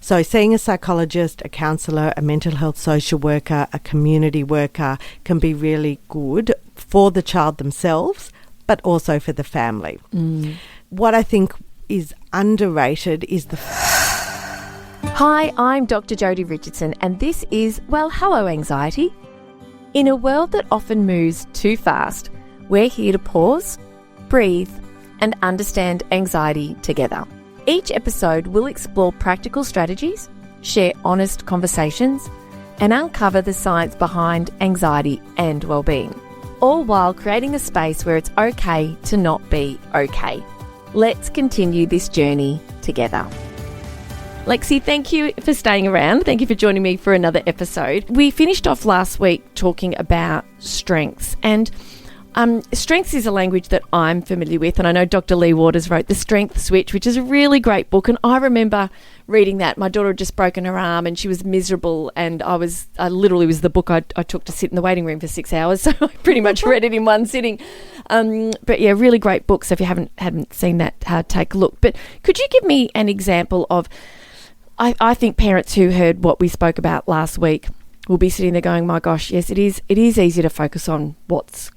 So seeing a psychologist, a counsellor, a mental health social worker, a community worker can be really good for the child themselves, but also for the family. What I think is underrated is the... Hi, I'm Dr. Jodi Richardson, and this is Well, Hello Anxiety. In a world that often moves too fast, we're here to pause, breathe, and understand anxiety together. Each episode will explore practical strategies, share honest conversations, and uncover the science behind anxiety and well-being, all while creating a space where it's okay to not be okay. Let's continue this journey together. Lexi, thank you for staying around. Thank you for joining me for another episode. We finished off last week talking about strengths, and strengths is a language that I'm familiar with, and I know Dr. Lee Waters wrote The Strength Switch, which is a really great book, and I remember reading that. My daughter had just broken her arm and she was miserable, and I literally was the book I took to sit in the waiting room for 6 hours, so I pretty much read it in one sitting. But yeah, really great book, so if you haven't seen that, take a look. But could you give me an example of... I think parents who heard what we spoke about last week will be sitting there going, my gosh, yes, it is easy to focus on what's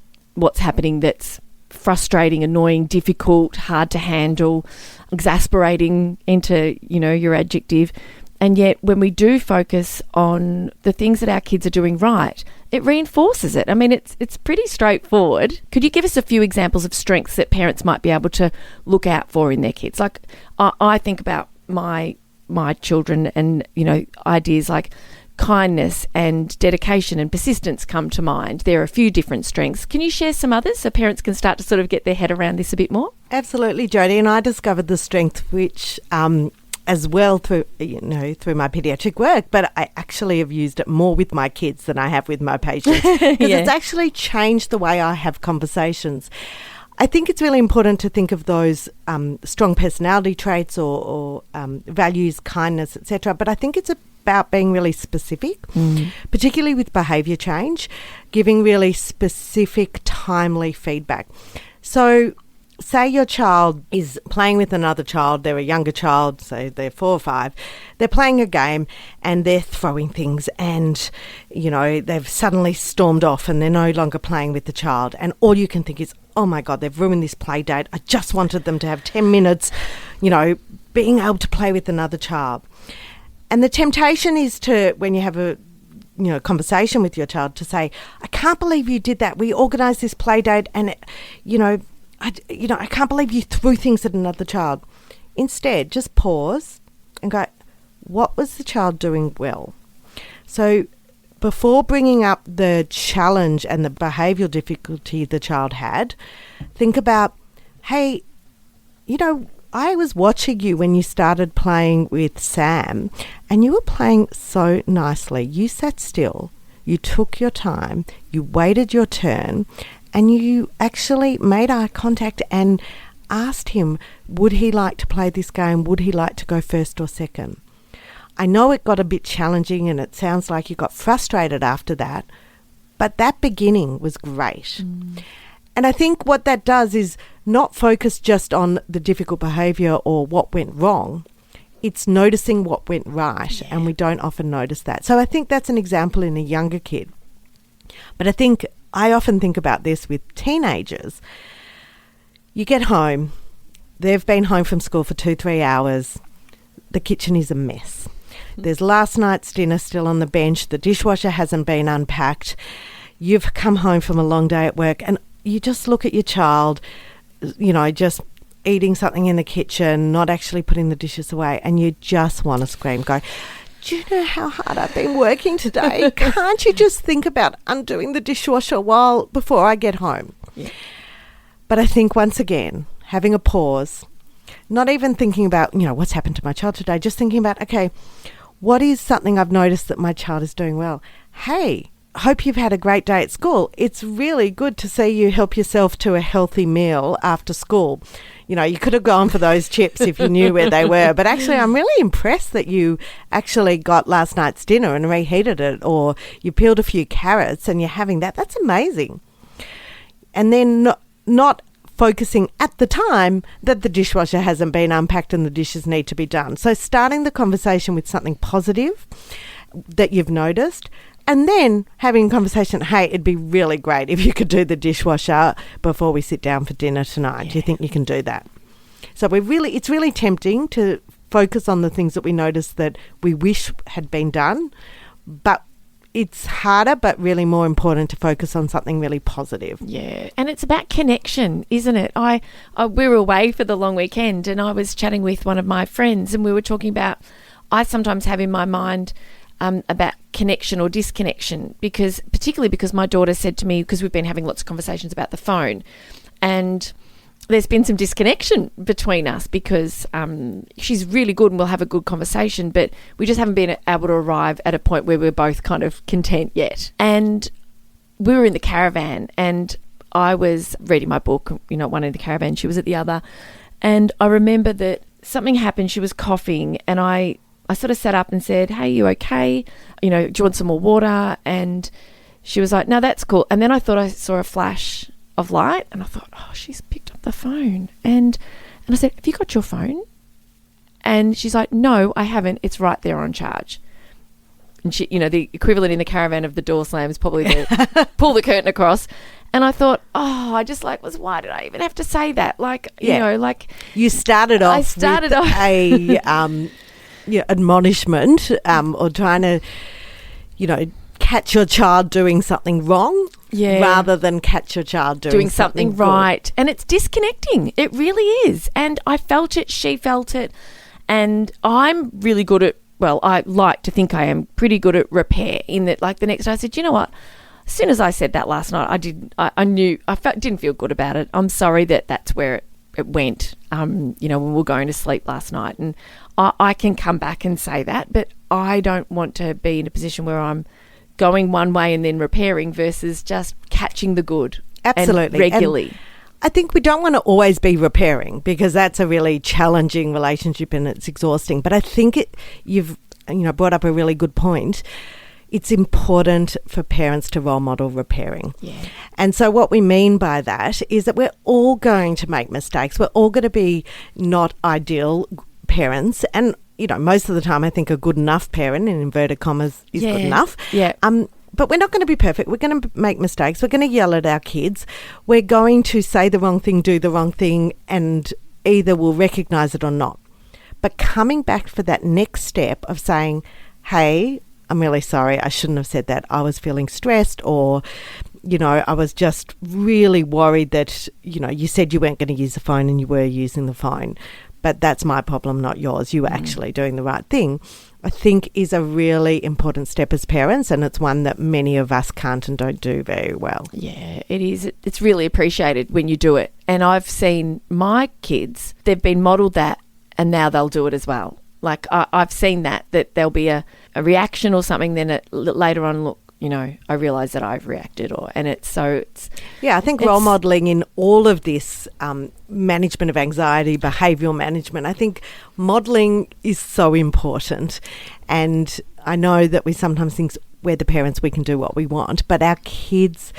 happening that's frustrating, annoying, difficult, hard to handle, exasperating into, your adjective. And yet when we do focus on the things that our kids are doing right, it reinforces it. I mean, it's pretty straightforward. Could you give us a few examples of strengths that parents might be able to look out for in their kids? Like I think about my children, and ideas like kindness and dedication and persistence come to mind. There are a few different strengths. Can you share some others so parents can start to sort of get their head around this a bit more? Absolutely, Jodi. And I discovered the strength which as well through my pediatric work, but I actually have used it more with my kids than I have with my patients, because It's actually changed the way I have conversations. I think it's really important to think of those strong personality traits or values, kindness, etc. But I think it's about being really specific, particularly with behaviour change, giving really specific, timely feedback. So say your child is playing with another child, they're a younger child, so they're 4 or 5, they're playing a game and they're throwing things and, they've suddenly stormed off and they're no longer playing with the child, and all you can think is, oh my God, they've ruined this play date. I just wanted them to have 10 minutes, being able to play with another child. And the temptation is to, when you have a conversation with your child, to say, I can't believe you did that. We organised this play date and, I can't believe you threw things at another child. Instead, just pause and go, what was the child doing well? So before bringing up the challenge and the behavioural difficulty the child had, think about, hey, I was watching you when you started playing with Sam and you were playing so nicely. You sat still, you took your time, you waited your turn, and you actually made eye contact and asked him, would he like to play this game? Would he like to go first or second? I know it got a bit challenging and it sounds like you got frustrated after that, but that beginning was great. And I think what that does is not focus just on the difficult behaviour or what went wrong. It's noticing what went right, and we don't often notice that. So I think that's an example in a younger kid. But I often think about this with teenagers. You get home, they've been home from school for 2-3 hours, the kitchen is a mess. There's last night's dinner still on the bench, the dishwasher hasn't been unpacked, you've come home from a long day at work, and you just look at your child, just eating something in the kitchen, not actually putting the dishes away, and you just want to scream, go, do you know how hard I've been working today? Can't you just think about undoing the dishwasher before I get home? Yeah. But I think, once again, having a pause, not even thinking about, what's happened to my child today, just thinking about, okay, what is something I've noticed that my child is doing well? Hey, hope you've had a great day at school. It's really good to see you help yourself to a healthy meal after school. You could have gone for those chips if you knew where they were. But actually, I'm really impressed that you actually got last night's dinner and reheated it, or you peeled a few carrots and you're having that. That's amazing. And then not focusing at the time that the dishwasher hasn't been unpacked and the dishes need to be done. So starting the conversation with something positive that you've noticed, and then having a conversation, hey, it'd be really great if you could do the dishwasher before we sit down for dinner tonight. Yeah. Do you think you can do that? So it's really tempting to focus on the things that we notice that we wish had been done, but it's harder, but really more important to focus on something really positive. Yeah, and it's about connection, isn't it? We were away for the long weekend, and I was chatting with one of my friends, and we were talking about, I sometimes have in my mind about connection or disconnection, particularly because my daughter said to me, because we've been having lots of conversations about the phone, and there's been some disconnection between us because she's really good and we'll have a good conversation, but we just haven't been able to arrive at a point where we're both kind of content yet. And we were in the caravan and I was reading my book, one in the caravan, she was at the other. And I remember that something happened, she was coughing, and I sort of sat up and said, hey, you okay? Do you want some more water? And she was like, no, that's cool. And then I thought I saw a flash of light and I thought, oh, she's picked up the phone. And I said, have you got your phone? And she's like, no, I haven't. It's right there on charge. And she, the equivalent in the caravan of the door slam is probably the pull the curtain across. And I thought, why did I even have to say that? You started off with a admonishment or trying to, catch your child doing something wrong rather than catch your child doing something right. And it's disconnecting. It really is. And I felt it, she felt it. And I'm really good at, I like to think I am pretty good at repair, in that the next day I said, you know what? As soon as I said that last night, I didn't feel good about it. I'm sorry that's where it went, when we were going to sleep last night. And I can come back and say that, but I don't want to be in a position where I'm going one way and then repairing versus just catching the good. Absolutely. And regularly. And I think we don't want to always be repairing because that's a really challenging relationship and it's exhausting. But I think you've brought up a really good point. It's important for parents to role model repairing. Yeah. And so what we mean by that is that we're all going to make mistakes. We're all going to be not ideal parents. And, most of the time I think a good enough parent, in inverted commas, is good enough. Yeah. But we're not going to be perfect. We're going to make mistakes. We're going to yell at our kids. We're going to say the wrong thing, do the wrong thing, and either we'll recognise it or not. But coming back for that next step of saying, hey, I'm really sorry, I shouldn't have said that. I was feeling stressed, or, I was just really worried that, you said you weren't going to use the phone and you were using the phone. But that's my problem, not yours. You were actually doing the right thing, I think is a really important step as parents, and it's one that many of us can't and don't do very well. Yeah, it is. It's really appreciated when you do it. And I've seen my kids, they've been modelled that, and now they'll do it as well. I've seen that there'll be a reaction or something, then later on, look, I realise that I've reacted, I think role modelling in all of this management of anxiety, behavioural management, I think modelling is so important. And I know that we sometimes think we're the parents, we can do what we want, but our kids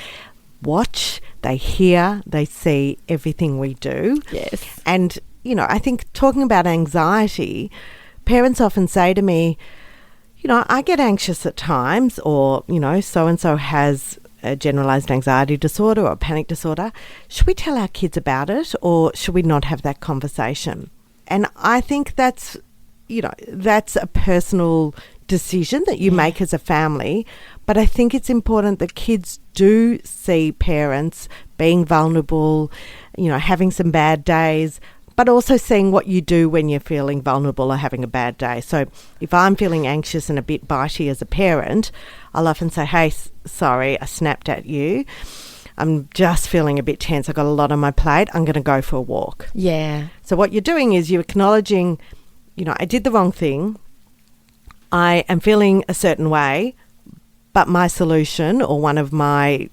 watch, they hear, they see everything we do. Yes. And, I think talking about anxiety, parents often say to me, I get anxious at times, or, so-and-so has a generalised anxiety disorder or a panic disorder. Should we tell our kids about it, or should we not have that conversation? And I think that's a personal decision that you make as a family. But I think it's important that kids do see parents being vulnerable, having some bad days, but also seeing what you do when you're feeling vulnerable or having a bad day. So if I'm feeling anxious and a bit bitey as a parent, I'll often say, hey, sorry, I snapped at you. I'm just feeling a bit tense. I've got a lot on my plate. I'm going to go for a walk. Yeah. So what you're doing is you're acknowledging, I did the wrong thing. I am feeling a certain way, but my solution, or one of my,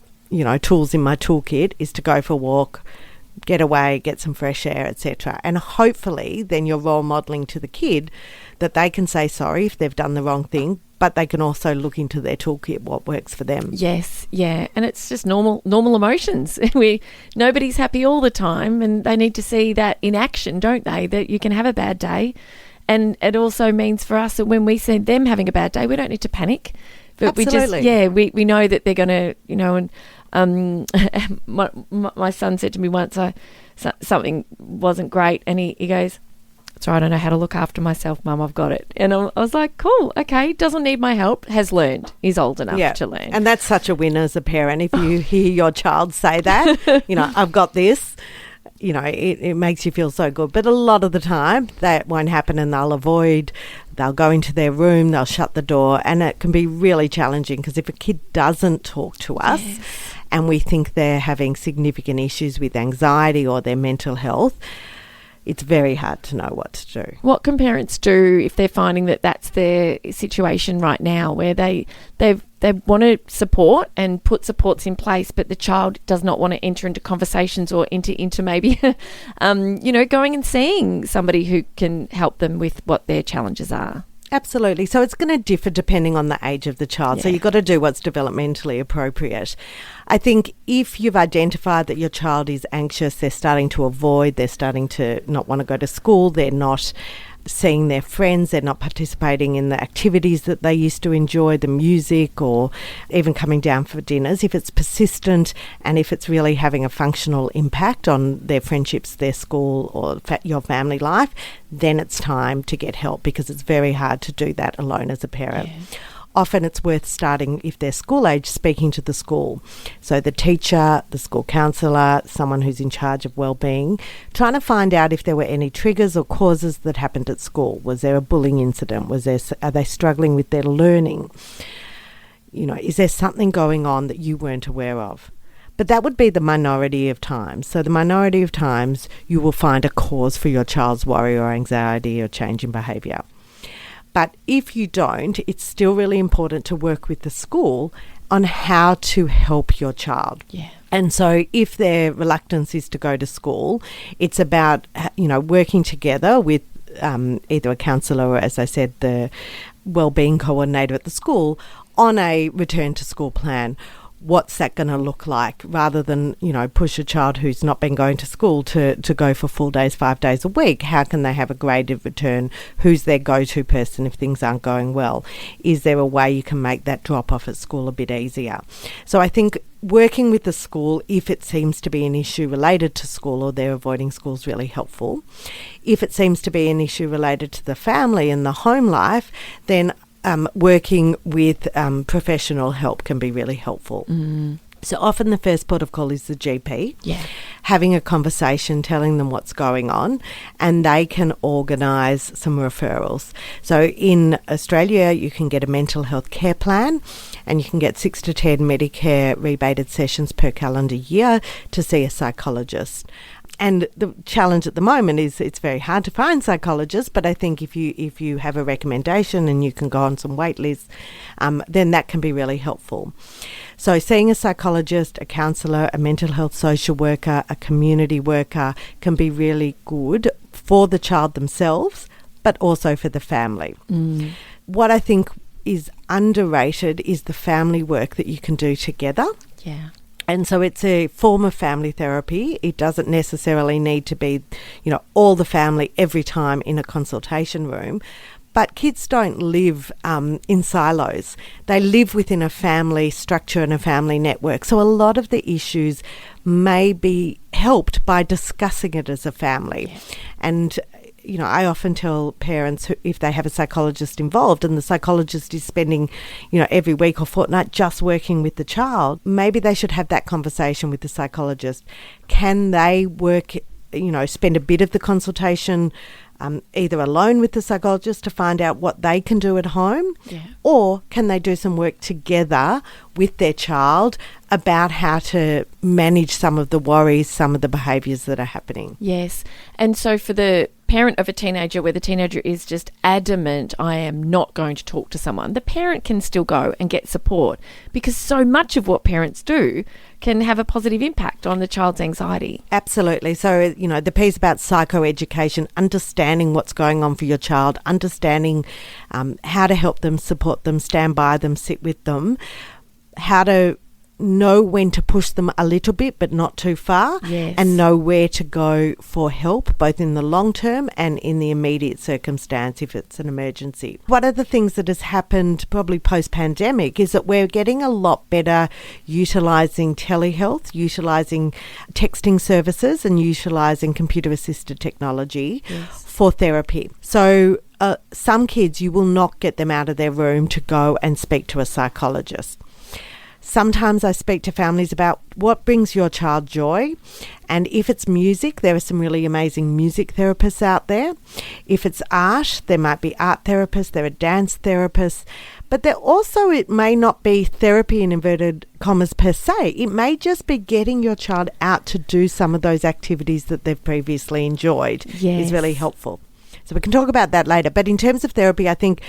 tools in my toolkit, is to go for a walk, get away, get some fresh air, etc. And hopefully then you're role modelling to the kid that they can say sorry if they've done the wrong thing, but they can also look into their toolkit, what works for them. Yes, yeah, and it's just normal emotions. Nobody's happy all the time, and they need to see that in action, don't they? That you can have a bad day, and it also means for us that when we see them having a bad day, we don't need to panic. But Absolutely. we know that they're going to, and my son said to me once, something wasn't great, and he goes, "It's all right, I know how to look after myself, Mum, I've got it." And I was like, cool, okay, doesn't need my help, has learned, is old enough to learn. And that's such a win as a parent. If you hear your child say that, I've got this, it makes you feel so good. But a lot of the time that won't happen, and they'll go into their room, they'll shut the door, and it can be really challenging because if a kid doesn't talk to us and we think they're having significant issues with anxiety or their mental health, it's very hard to know what to do. What can parents do if they're finding that that's their situation right now, where they want to support and put supports in place, but the child does not want to enter into conversations or into maybe, going and seeing somebody who can help them with what their challenges are? Absolutely. So it's going to differ depending on the age of the child. Yeah. So you've got to do what's developmentally appropriate. I think if you've identified that your child is anxious, they're starting to avoid, they're starting to not want to go to school, they're not seeing their friends, they're not participating in the activities that they used to enjoy, the music, or even coming down for dinners, if it's persistent and if it's really having a functional impact on their friendships, their school, or your family life, then it's time to get help, because it's very hard to do that alone as a parent. Yeah. Often it's worth starting, if they're school age, speaking to the school. So the teacher, the school counsellor, someone who's in charge of wellbeing, trying to find out if there were any triggers or causes that happened at school. Was there a bullying incident? Are they struggling with their learning? Is there something going on that you weren't aware of? But that would be the minority of times. So the minority of times you will find a cause for your child's worry or anxiety or change in behaviour. But if you don't, it's still really important to work with the school on how to help your child. Yeah. And so if their reluctance is to go to school, it's about, working together with either a counsellor or, as I said, the wellbeing coordinator at the school on a return to school plan. What's that going to look like, rather than, push a child who's not been going to school to go for full days, 5 days a week? How can they have a graded return? Who's their go-to person if things aren't going well? Is there a way you can make that drop off at school a bit easier? So I think working with the school, if it seems to be an issue related to school or they're avoiding school, is really helpful. If it seems to be an issue related to the family and the home life, then working with professional help can be really helpful. So often the first port of call is the GP. Yeah. Having a conversation, telling them what's going on, and they can organise some referrals. So in Australia, you can get a mental health care plan, and you can get 6 to 10 Medicare-rebated sessions per calendar year to see a psychologist. And the challenge at the moment is it's very hard to find psychologists, but I think if you have a recommendation and you can go on some wait lists, then that can be really helpful. So seeing a psychologist, a counsellor, a mental health social worker, a community worker can be really good for the child themselves, but also for the family. What I think is underrated is the family work that you can do together. Yeah. And so it's a form of family therapy. It doesn't necessarily need to be, all the family every time in a consultation room. But kids don't live in silos. They live within a family structure and a family network. So a lot of the issues may be helped by discussing it as a family. Yeah. And I often tell parents if they have a psychologist involved and the psychologist is spending, every week or fortnight just working with the child, maybe they should have that conversation with the psychologist. Can they work, spend a bit of the consultation either alone with the psychologist to find out what they can do at home, or can they do some work together with their child about how to manage some of the worries, some of the behaviours that are happening? Yes. And so for the parent of a teenager where the teenager is just adamant, I am not going to talk to someone, the parent can still go and get support, because so much of what parents do can have a positive impact on the child's anxiety. Absolutely. So, the piece about psychoeducation, understanding what's going on for your child, understanding how to help them, support them, stand by them, sit with them, how to know when to push them a little bit but not too far, yes, and know where to go for help, both in the long term and in the immediate circumstance if it's an emergency. One of the things that has happened probably post-pandemic is that we're getting a lot better utilising telehealth, utilising texting services and utilising computer-assisted technology, yes, for therapy. So some kids, you will not get them out of their room to go and speak to a psychologist. Sometimes I speak to families about what brings your child joy, and if it's music, there are some really amazing music therapists out there. If it's art, there might be art therapists, there are dance therapists, but there also, it may not be therapy in inverted commas per se. It may just be getting your child out to do some of those activities that they've previously enjoyed, yes, is really helpful. So we can talk about that later. But in terms of therapy, I think,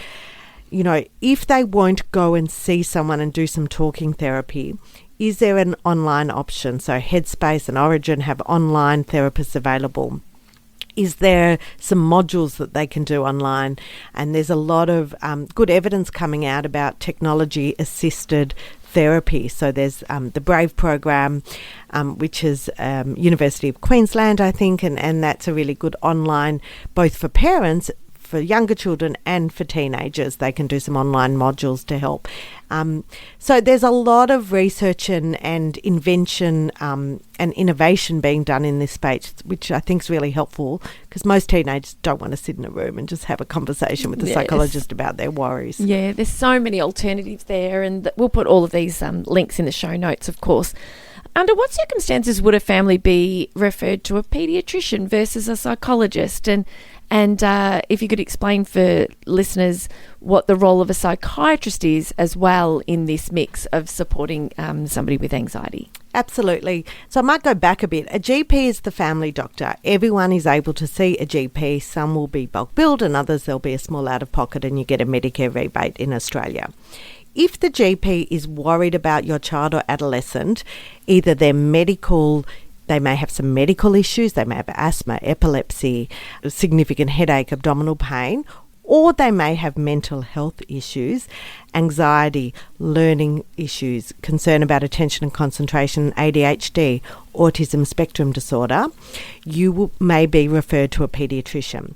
if they won't go and see someone and do some talking therapy, is there an online option? So Headspace and Origin have online therapists available. Is there some modules that they can do online? And there's a lot of good evidence coming out about technology-assisted therapy. So there's the BRAVE program, which is University of Queensland, I think, and that's a really good online, both for parents, for younger children and for teenagers. They can do some online modules to help. So there's a lot of research and invention and innovation being done in this space, which I think is really helpful, because most teenagers don't want to sit in a room and just have a conversation with the psychologist about their worries. Yeah, there's so many alternatives there, and we'll put all of these links in the show notes, of course. Under what circumstances would a family be referred to a pediatrician versus a psychologist? And if you could explain for listeners what the role of a psychiatrist is as well in this mix of supporting somebody with anxiety. Absolutely. So I might go back a bit. A GP is the family doctor. Everyone is able to see a GP. Some will be bulk billed and others there'll be a small out-of-pocket, and you get a Medicare rebate in Australia. If the GP is worried about your child or adolescent, either their medical, they may have some medical issues, they may have asthma, epilepsy, significant headache, abdominal pain, or they may have mental health issues, anxiety, learning issues, concern about attention and concentration, ADHD, autism spectrum disorder, you may be referred to a paediatrician.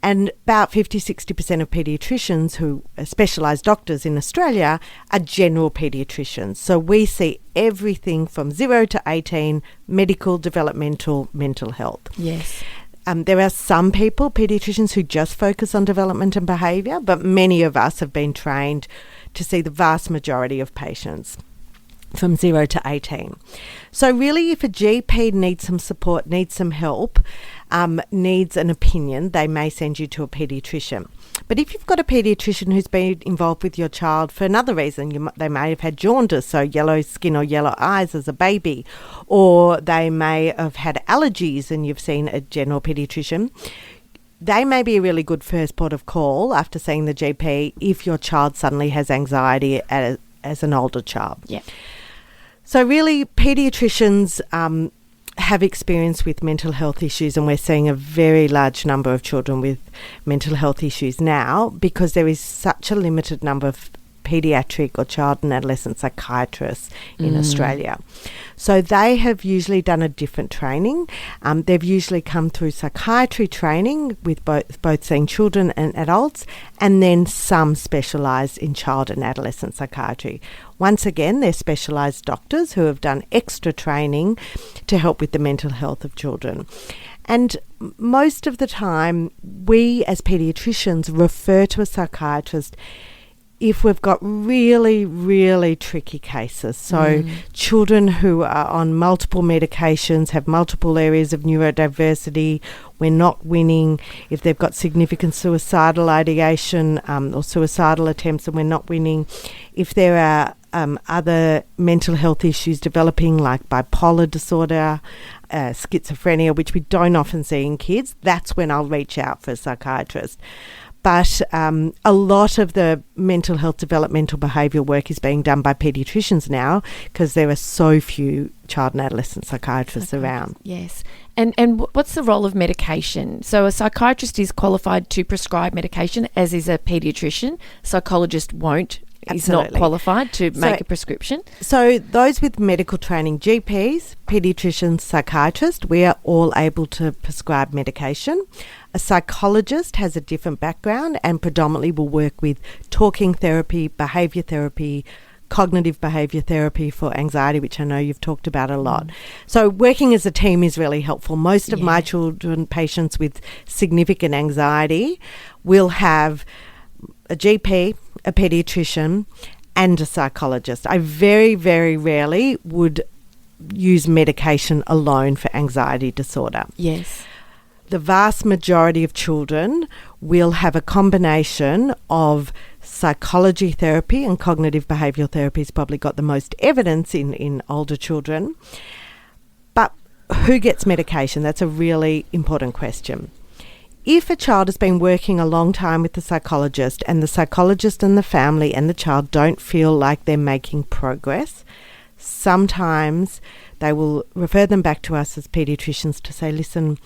And about 50-60% of paediatricians who are specialised doctors in Australia are general paediatricians. So we see everything from 0 to 18, medical, developmental, mental health. Yes. There are some people, paediatricians, who just focus on development and behaviour, but many of us have been trained to see the vast majority of patients from 0 to 18. So really, if a GP needs some support, needs some help, needs an opinion, they may send you to a paediatrician. But if you've got a paediatrician who's been involved with your child for another reason, they may have had jaundice, so yellow skin or yellow eyes as a baby, or they may have had allergies and you've seen a general paediatrician, they may be a really good first port of call after seeing the GP if your child suddenly has anxiety as an older child. Yeah. So really, paediatricians have experience with mental health issues, and we're seeing a very large number of children with mental health issues now because there is such a limited number of paediatric or child and adolescent psychiatrists in Australia. So they have usually done a different training. They've usually come through psychiatry training with both seeing children and adults, and then some specialised in child and adolescent psychiatry. Once again, they're specialised doctors who have done extra training to help with the mental health of children. And most of the time, we as paediatricians refer to a psychiatrist if we've got really, really tricky cases. So children who are on multiple medications, have multiple areas of neurodiversity, we're not winning. If they've got significant suicidal ideation or suicidal attempts and we're not winning. If there are other mental health issues developing, like bipolar disorder, schizophrenia, which we don't often see in kids, that's when I'll reach out for a psychiatrist. But a lot of the mental health developmental behavioural work is being done by pediatricians now, because there are so few child and adolescent psychiatrists around. Yes. And what's the role of medication? So a psychiatrist is qualified to prescribe medication, as is a pediatrician. Psychologist won't. Is not qualified to make a prescription. So those with medical training, GPs, paediatricians, psychiatrists, we are all able to prescribe medication. A psychologist has a different background and predominantly will work with talking therapy, behaviour therapy, cognitive behaviour therapy for anxiety, which I know you've talked about a lot. So working as a team is really helpful. Most of my children, patients with significant anxiety, will have a GP, a paediatrician and a psychologist. I very, very rarely would use medication alone for anxiety disorder. Yes. The vast majority of children will have a combination of psychology therapy, and cognitive behavioural therapy has probably got the most evidence in older children. But who gets medication? That's a really important question. If a child has been working a long time with the psychologist and the psychologist and the family and the child don't feel like they're making progress, sometimes they will refer them back to us as paediatricians to say, listen,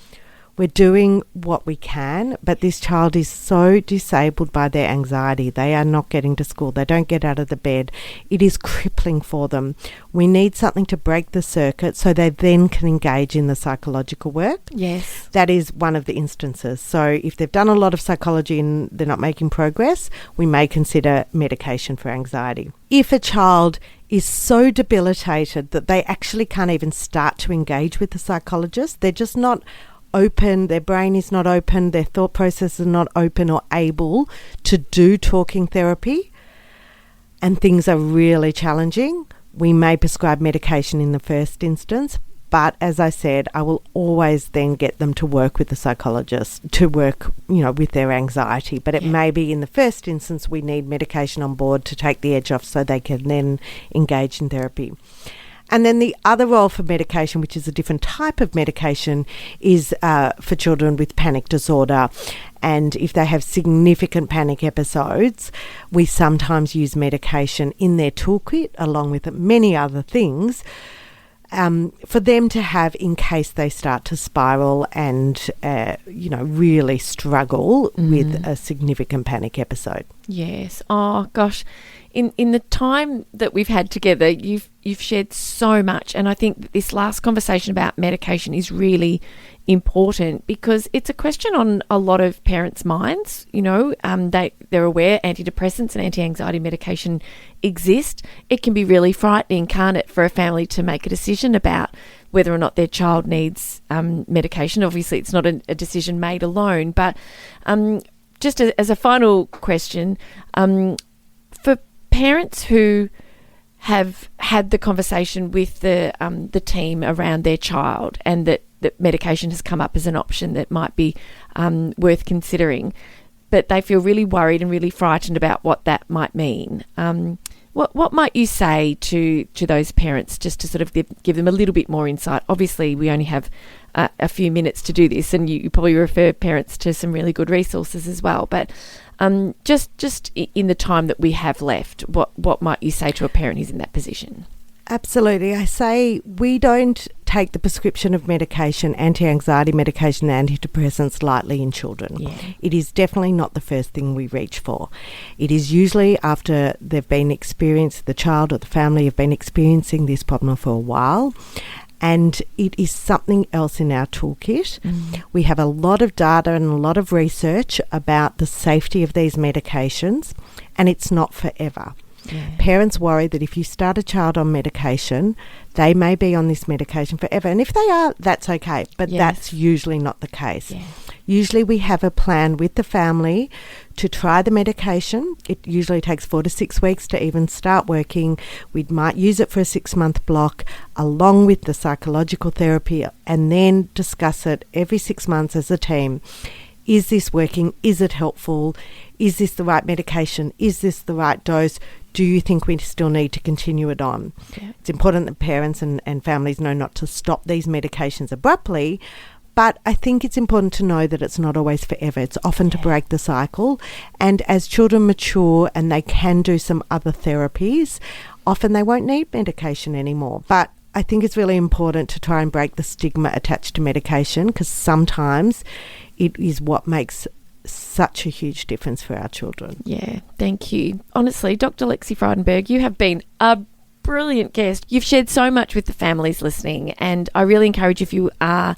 we're doing what we can, but this child is so disabled by their anxiety. They are not getting to school. They don't get out of the bed. It is crippling for them. We need something to break the circuit so they then can engage in the psychological work. Yes. That is one of the instances. So if they've done a lot of psychology and they're not making progress, we may consider medication for anxiety. If a child is so debilitated that they actually can't even start to engage with the psychologist, they're just not open, their brain is not open, their thought process is not open or able to do talking therapy, and things are really challenging, we may prescribe medication in the first instance. But as I said, I will always then get them to work with the psychologist to work, with their anxiety. But it may be in the first instance we need medication on board to take the edge off so they can then engage in therapy. And then the other role for medication, which is a different type of medication, is for children with panic disorder. And if they have significant panic episodes, we sometimes use medication in their toolkit, along with many other things, for them to have in case they start to spiral and, really struggle with a significant panic episode. Yes. Oh, gosh. In the time that we've had together, you've shared so much, and I think that this last conversation about medication is really important because it's a question on a lot of parents' minds. They're aware antidepressants and anti-anxiety medication exist. It can be really frightening, can't it, for a family to make a decision about whether or not their child needs medication. Obviously, it's not a decision made alone, but just as a final question, for parents who have had the conversation with the team around their child and that medication has come up as an option that might be worth considering, but they feel really worried and really frightened about what that might mean. What might you say to those parents, just to sort of give them a little bit more insight? Obviously, we only have a few minutes to do this, and you probably refer parents to some really good resources as well. But just in the time that we have left, what might you say to a parent who's in that position? Absolutely. I say we don't take the prescription of medication, anti-anxiety medication and antidepressants lightly in children. Yeah. It is definitely not the first thing we reach for. It is usually after they've been experienced, the child or the family have been experiencing this problem for a while, and it is something else in our toolkit. We have a lot of data and a lot of research about the safety of these medications, and it's not forever. Yeah. Parents worry that if you start a child on medication, they may be on this medication forever. And if they are, that's okay. But that's usually not the case. Yeah. Usually we have a plan with the family to try the medication. It usually takes 4 to 6 weeks to even start working. We might use it for a 6-month block along with the psychological therapy and then discuss it every 6 months as a team. is this working? Is it helpful? Is this the right medication? Is this the right dose? Do you think we still need to continue it on? Yeah. It's important that parents and families know not to stop these medications abruptly, but I think it's important to know that it's not always forever. It's often to break the cycle. And as children mature and they can do some other therapies, often they won't need medication anymore. But I think it's really important to try and break the stigma attached to medication, because sometimes it is what makes such a huge difference for our children. Yeah, thank you. Honestly, Dr. Lexi Frydenberg, you have been a brilliant guest. You've shared so much with the families listening, and I really encourage, if you are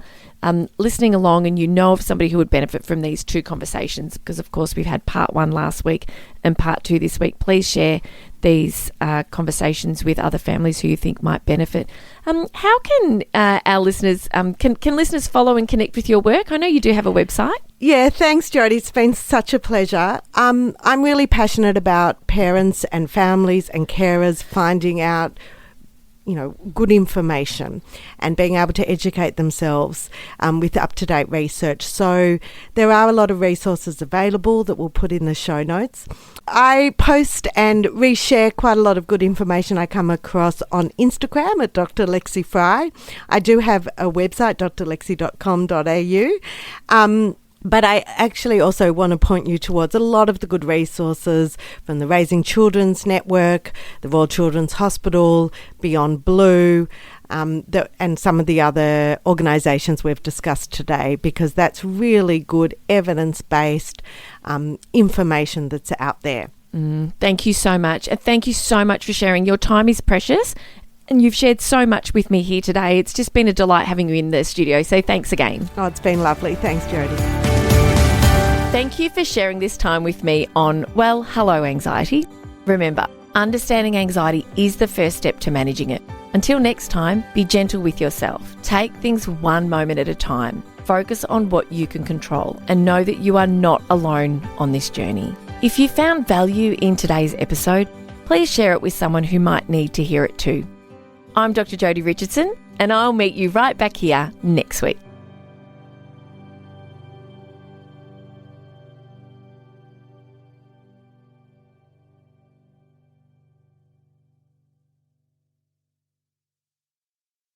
listening along and you know of somebody who would benefit from these two conversations, because of course we've had part 1 last week and part 2 this week, please share these conversations with other families who you think might benefit. How can our listeners, can listeners follow and connect with your work? I know you do have a website. Yeah, thanks, Jodi. It's been such a pleasure. I'm really passionate about parents and families and carers finding out, good information and being able to educate themselves with up-to-date research. So there are a lot of resources available that we'll put in the show notes. I post and reshare quite a lot of good information I come across on Instagram at Dr. Lexi Fry. I do have a website, drlexi.com.au. But I actually also want to point you towards a lot of the good resources from the Raising Children's Network, the Royal Children's Hospital, Beyond Blue, and some of the other organisations we've discussed today, because that's really good evidence-based information that's out there. Thank you so much. And thank you so much for sharing. Your time is precious, and you've shared so much with me here today. It's just been a delight having you in the studio, so thanks again. Oh, it's been lovely. Thanks, Jodi. Thank you for sharing this time with me on Well, Hello Anxiety. Remember, understanding anxiety is the first step to managing it. Until next time, be gentle with yourself. Take things one moment at a time. Focus on what you can control and know that you are not alone on this journey. If you found value in today's episode, please share it with someone who might need to hear it too. I'm Dr. Jodi Richardson, and I'll meet you right back here next week.